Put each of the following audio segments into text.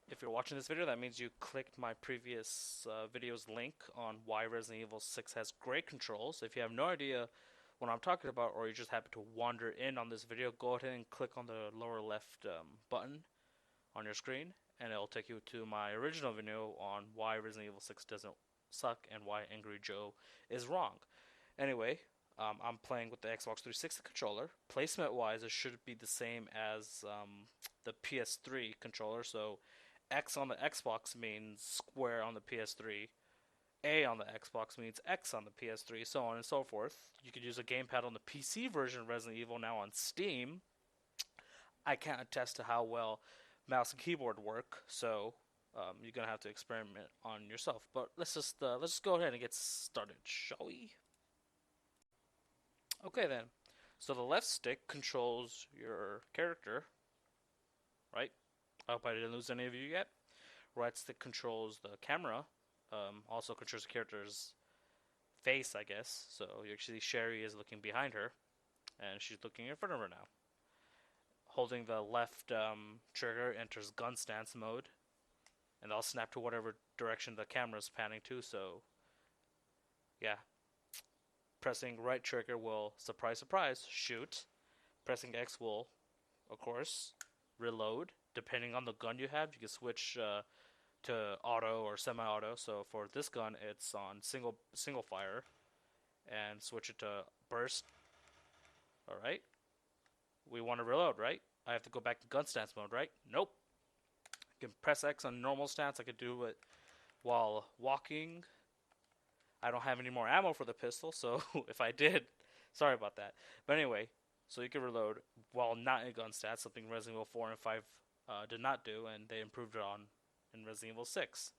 If you're watching this video, that means you clicked my previous video's link on why Resident Evil 6 has great controls. If you have no idea what I'm talking about, or you just happen to wander in on this video, go ahead and click on the lower left button on your screen, and it'll take you to my original video on why Resident Evil 6 doesn't suck and why Angry Joe is wrong. Anyway, I'm playing with the Xbox 360 controller. Placement wise, it should be the same as the PS3 controller. So X on the Xbox means square on the PS3. A on the Xbox means X on the PS3, so on and so forth. You could use a gamepad on the PC version of Resident Evil now on Steam. I can't attest to how well mouse and keyboard work, so you're gonna have to experiment on yourself. But let's just go ahead and get started, shall we? Okay then. So the left stick controls your character, right? I hope I didn't lose any of you yet. Right stick controls the camera, also controls the character's face, I guess. So you actually Sherry is looking behind her, and she's looking in front of her now. Holding the left trigger enters gun stance mode, and I'll snap to whatever direction the camera is panning to. So yeah, pressing right trigger will surprise surprise shoot. Pressing X will, of course, reload. Depending on the gun you have, you can switch to auto or semi-auto. So for this gun, it's on single fire, and switch it to burst. All right, we want to reload, right? I have to go back to gun stance mode, right? Nope. I can press X on normal stance. I could do it while walking. I don't have any more ammo for the pistol, so if I did, sorry about that. But anyway, so you can reload while not in gun stats, something Resident Evil 4 and 5 did not do, and they improved it on in Resident Evil 6.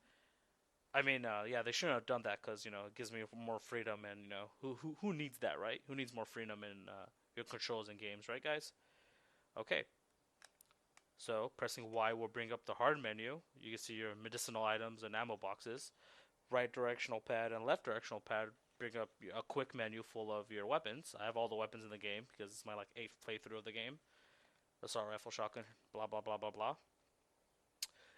I mean, yeah, they shouldn't have done that because it gives me more freedom, and who needs that, right? Who needs more freedom in your controls in games, right, guys? Okay, so pressing Y will bring up the hard menu. You can see your medicinal items and ammo boxes. Right directional pad and left directional pad bring up a quick menu full of your weapons. I have all the weapons in the game because it's my like eighth playthrough of the game. Assault rifle, shotgun, blah blah blah blah blah.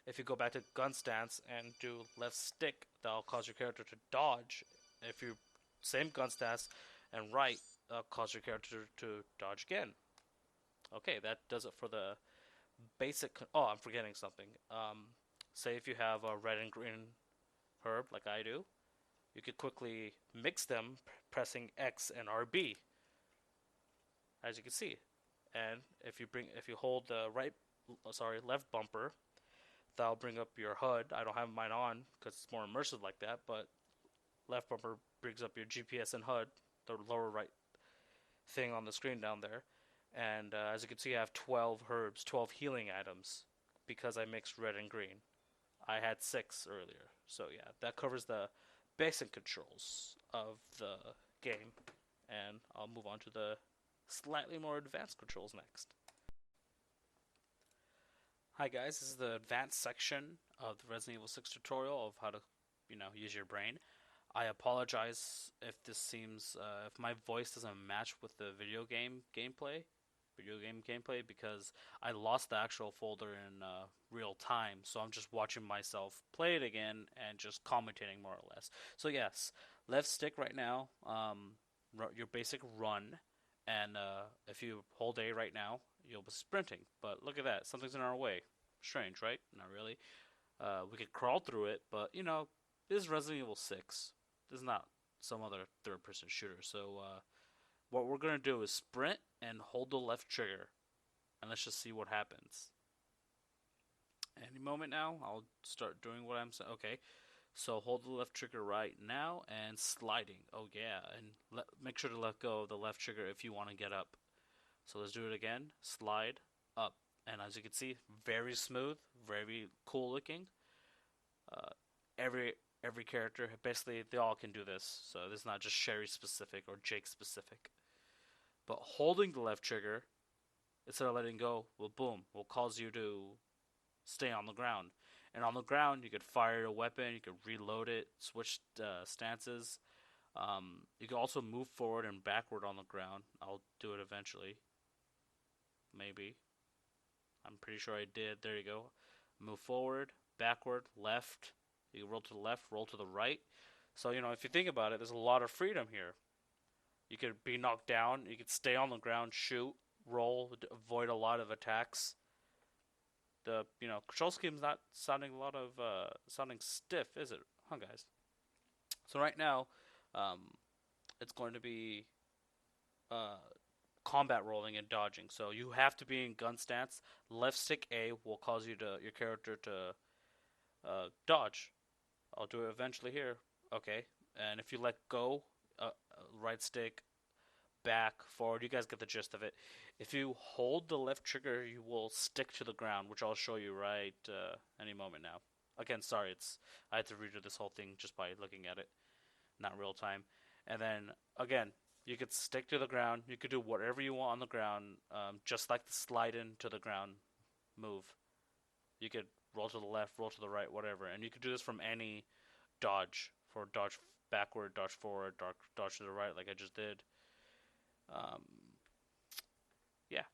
If you go back to gun stance and do left stick, that'll cause your character to dodge. If you same gun stance and right, cause your character to dodge again. Okay, that does it for the basic. Oh, I'm forgetting something. Say if you have a red and green herb like I do, you could quickly mix them pressing X and RB, as you can see. And if you hold the left bumper, that'll bring up your HUD. I don't have mine on because it's more immersive like that, but left bumper brings up your GPS and HUD, the lower right thing on the screen down there. And as you can see, I have 12 herbs, 12 healing items because I mixed red and green. I had 6 earlier. So yeah, that covers the basic controls of the game. And I'll move on to the slightly more advanced controls next. Hi guys, this is the advanced section of the Resident Evil 6 tutorial of how to, use your brain. I apologize if this seems, if my voice doesn't match with the video game gameplay, because I lost the actual folder in real time, so I'm just watching myself play it again and just commentating more or less. So yes, left stick right now, your basic run, and if you hold A right now, you'll be sprinting. But look at that, something's in our way. Strange, right? Not really. We could crawl through it, but this is Resident Evil 6. This is not some other third-person shooter. So what we're gonna do is sprint and hold the left trigger, and let's just see what happens. Any moment now, I'll start doing what I'm saying. Okay, so hold the left trigger right now and sliding. Oh yeah, and make sure to let go of the left trigger if you want to get up. So let's do it again. Slide up, and as you can see, very smooth, very cool looking. Uh, every character, basically, they all can do this. So this is not just Sherry specific or Jake specific. But holding the left trigger instead of letting go will boom will cause you to stay on the ground. And on the ground, you could fire a weapon, you could reload it, switch stances. You can also move forward and backward on the ground. I'll do it eventually. Maybe. I'm pretty sure I did. There you go. move forward, backward, left. You roll to the left, roll to the right. So, if you think about it, there's a lot of freedom here. You could be knocked down, you could stay on the ground, shoot, roll, avoid a lot of attacks. The control scheme's not sounding stiff, is it? Huh, guys? So right now, um, it's going to be uh, combat rolling and dodging. So you have to be in gun stance. Left stick A will cause your character to dodge. I'll do it eventually here. Okay, and if you let go, right stick back, forward. You guys get the gist of it. If you hold the left trigger, you will stick to the ground, which I'll show you right any moment now. Again, sorry, I had to redo this whole thing just by looking at it, not real time. And then again, you could stick to the ground. You could do whatever you want on the ground, just like the slide into the ground move. You could roll to the left, roll to the right, whatever, and you could do this from any dodge for dodge backward, dodge forward, dodge to the right, like I just did. Um, yeah.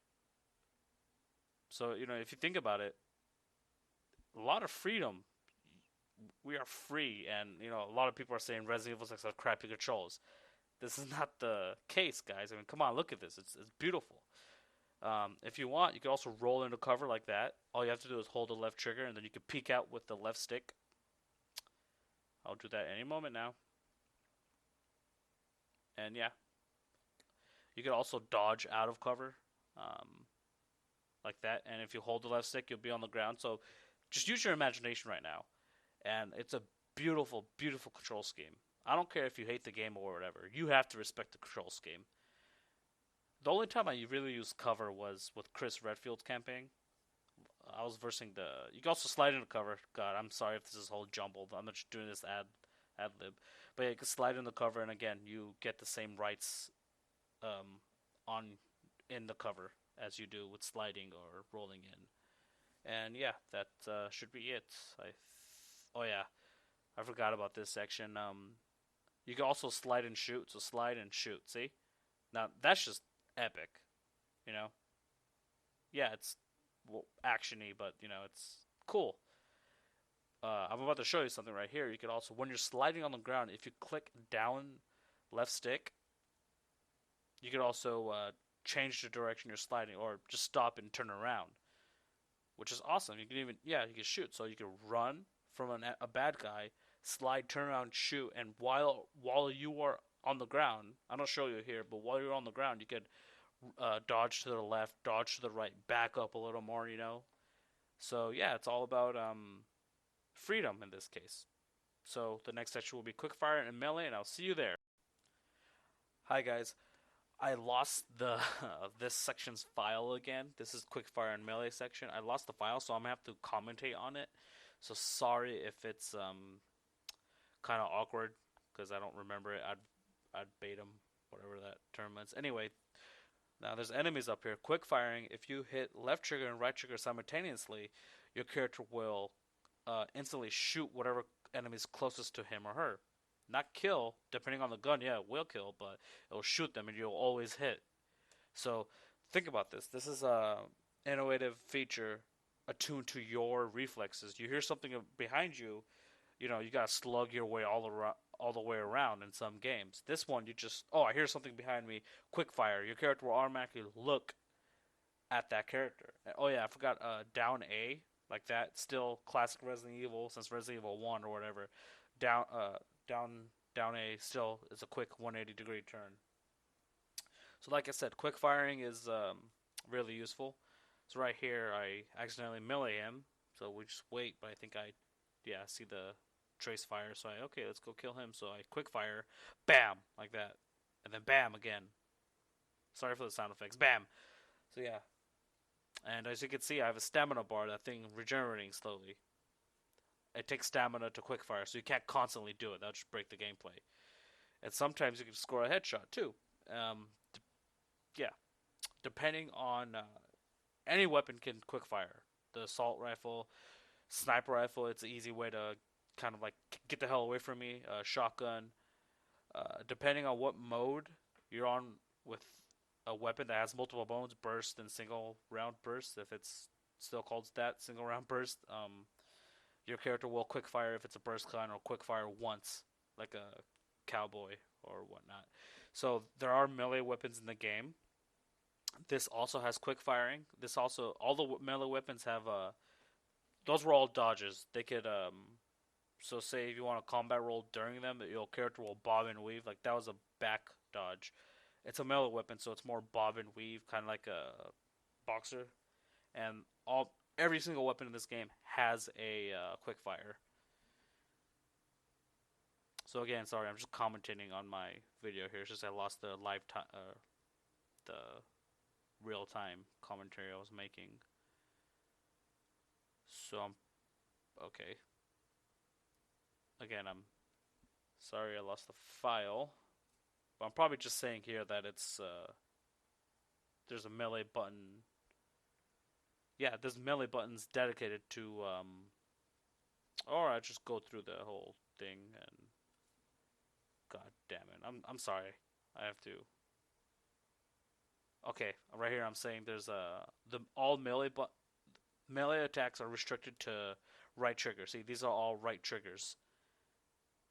So if you think about it, a lot of freedom. We are free, and a lot of people are saying Resident Evil 6 has crappy controls. This is not the case, guys. I mean, come on, look at this. It's beautiful. If you want, you can also roll into cover like that. All you have to do is hold the left trigger, and then you can peek out with the left stick. I'll do that any moment now. And yeah, you can also dodge out of cover, like that. And if you hold the left stick, you'll be on the ground. So just use your imagination right now. And it's a beautiful, beautiful control scheme. I don't care if you hate the game or whatever. You have to respect the control scheme. The only time I really used cover was with Chris Redfield's campaign. I was versing the. You can also slide into cover. God, I'm sorry if this is whole jumbled. I'm not just doing this ad lib, but yeah, you can slide in the cover, and again, you get the same rights, on in the cover as you do with sliding or rolling in. And yeah, that should be it. Oh yeah, I forgot about this section. You can also slide and shoot. So slide and shoot. See, now that's just epic. You know, yeah, it's actiony, but it's cool. I'm about to show you something right here. You can also, when you're sliding on the ground, if you click down left stick, you can also change the direction you're sliding, or just stop and turn around, which is awesome. You can even, yeah, you can shoot. So you can run from a bad guy, slide, turn around, shoot, and while you are on the ground, I don't show you here, but while you're on the ground, you could dodge to the left, dodge to the right, back up a little more. So yeah, it's all about freedom in this case. So the next section will be quickfire and melee, and I'll see you there. Hi guys, I lost the this section's file again. This is quickfire and melee section. I lost the file, so I'm gonna have to commentate on it. So sorry if it's kind of awkward because I don't remember it. I'd bait them, whatever that term is. Anyway, now there's enemies up here. Quick firing. If you hit left trigger and right trigger simultaneously, your character will instantly shoot whatever enemy's closest to him or her. Not kill, depending on the gun. Yeah, it will kill, but it'll shoot them and you'll always hit. So think about this. This is a innovative feature attuned to your reflexes. You hear something behind you, you gotta slug your way all the way around in some games. This one, you just, oh, I hear something behind me. Quick fire. Your character will automatically look at that character. Oh yeah, I forgot. Down A, like that. Still classic Resident Evil, since Resident Evil 1 or whatever. Down down A still is a quick 180-degree turn. So like I said, quick firing is really useful. So right here, I accidentally melee him. So we just wait, but I think yeah, see the trace fire. So okay, let's go kill him. So I quick fire, bam, like that, and then bam again. Sorry for the sound effects. Bam. So yeah, and as you can see, I have a stamina bar. That thing regenerating slowly. It takes stamina to quick fire, so you can't constantly do it. That'll just break the gameplay. And sometimes you can score a headshot too. Yeah, depending on any weapon can quick fire. The assault rifle, sniper rifle, it's an easy way to kind of like get the hell away from me. Shotgun. Depending on what mode you're on with a weapon that has multiple bones, burst and single round burst. If it's still called that, single round burst. Your character will quick fire if it's a burst clan, or quick fire once, like a cowboy or whatnot. So there are melee weapons in the game. This also has quick firing. This also, all the melee weapons have those were all dodges. They could so say if you want to combat roll during them, your character will bob and weave. Like that was a back dodge. It's a melee weapon, so it's more bob and weave, kind of like a boxer. And every single weapon in this game has a quick fire. So again, sorry, I'm just commenting on my video here. It's just I lost the live time, the real time commentary I was making. So I'm okay. Again, I'm sorry I lost the file, but I'm probably just saying here that it's there's a melee button. Yeah, there's melee buttons dedicated to or I just go through the whole thing and god damn it. I'm sorry. I have to. Okay, right here I'm saying there's the all melee attacks are restricted to right trigger. See, these are all right triggers.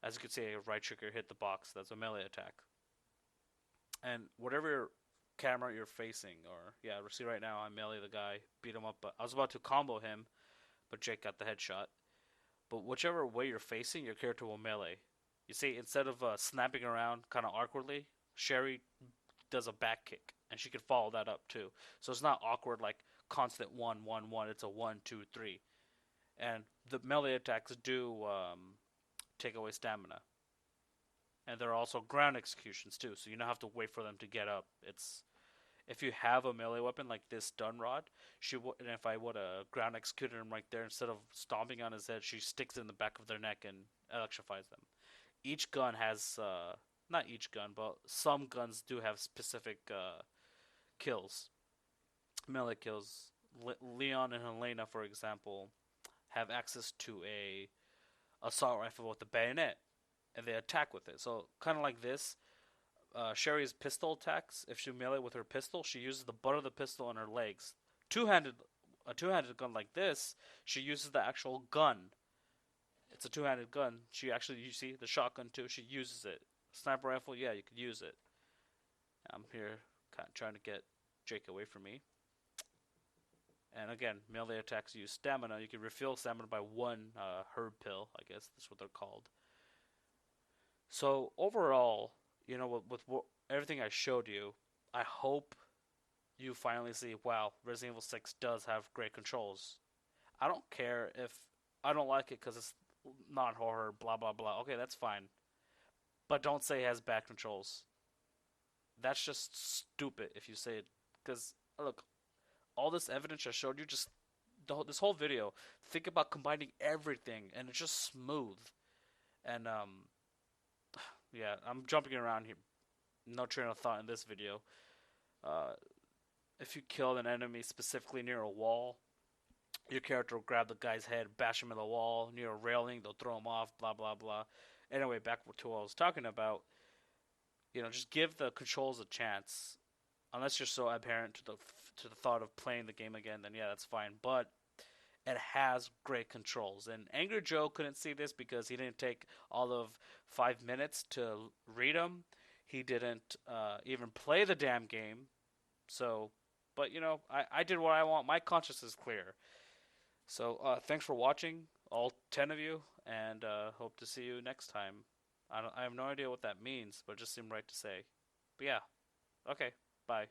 As you can see, a right trigger hit the box. That's a melee attack. And whatever camera you're facing, or yeah, see right now I melee the guy, beat him up. But I was about to combo him, but Jake got the headshot. But whichever way you're facing, your character will melee. You see, instead of snapping around kind of awkwardly, Sherry does a back kick, and she can follow that up too. So it's not awkward like constant 1-1-1. It's a 1-2-3, and the melee attacks do take away stamina, and there are also ground executions too. So you don't have to wait for them to get up. It's if you have a melee weapon like this stun rod, and if I would have ground executed him right there instead of stomping on his head, she sticks it in the back of their neck and electrifies them. Each gun has not each gun, but some guns do have specific kills, melee kills. Leon and Helena, for example, have access to a assault rifle with a bayonet, and they attack with it. So kind of like this, Sherry's pistol attacks. If she melee with her pistol, she uses the butt of the pistol on her legs. A two-handed gun like this, she uses the actual gun. It's a two-handed gun. She actually, you see the shotgun too. She uses it. Sniper rifle, yeah, you could use it. I'm here kind of trying to get Jake away from me. And again, melee attacks use stamina. You can refill stamina by one herb pill. I guess that's what they're called. So overall, with everything I showed you, I hope you finally see, wow, Resident Evil 6 does have great controls. I don't care if I don't like it because it's not horror, blah blah blah. Okay, that's fine. But don't say it has bad controls. That's just stupid if you say it. Because, look, all this evidence I showed you, just this whole video, think about combining everything, and it's just smooth. And, yeah, I'm jumping around here. No train of thought in this video. If you kill an enemy specifically near a wall, your character will grab the guy's head, bash him in the wall, near a railing, they'll throw him off, blah, blah, blah. Anyway, back to what I was talking about. Just give the controls a chance. Unless you're so adherent to the thought of playing the game again, then yeah, that's fine. But it has great controls. And Angry Joe couldn't see this because he didn't take all of 5 minutes to read them. He didn't even play the damn game. So, but I did what I want. My conscience is clear. So thanks for watching, all 10 of you, and hope to see you next time. I have no idea what that means, but it just seemed right to say. But yeah, okay, bye.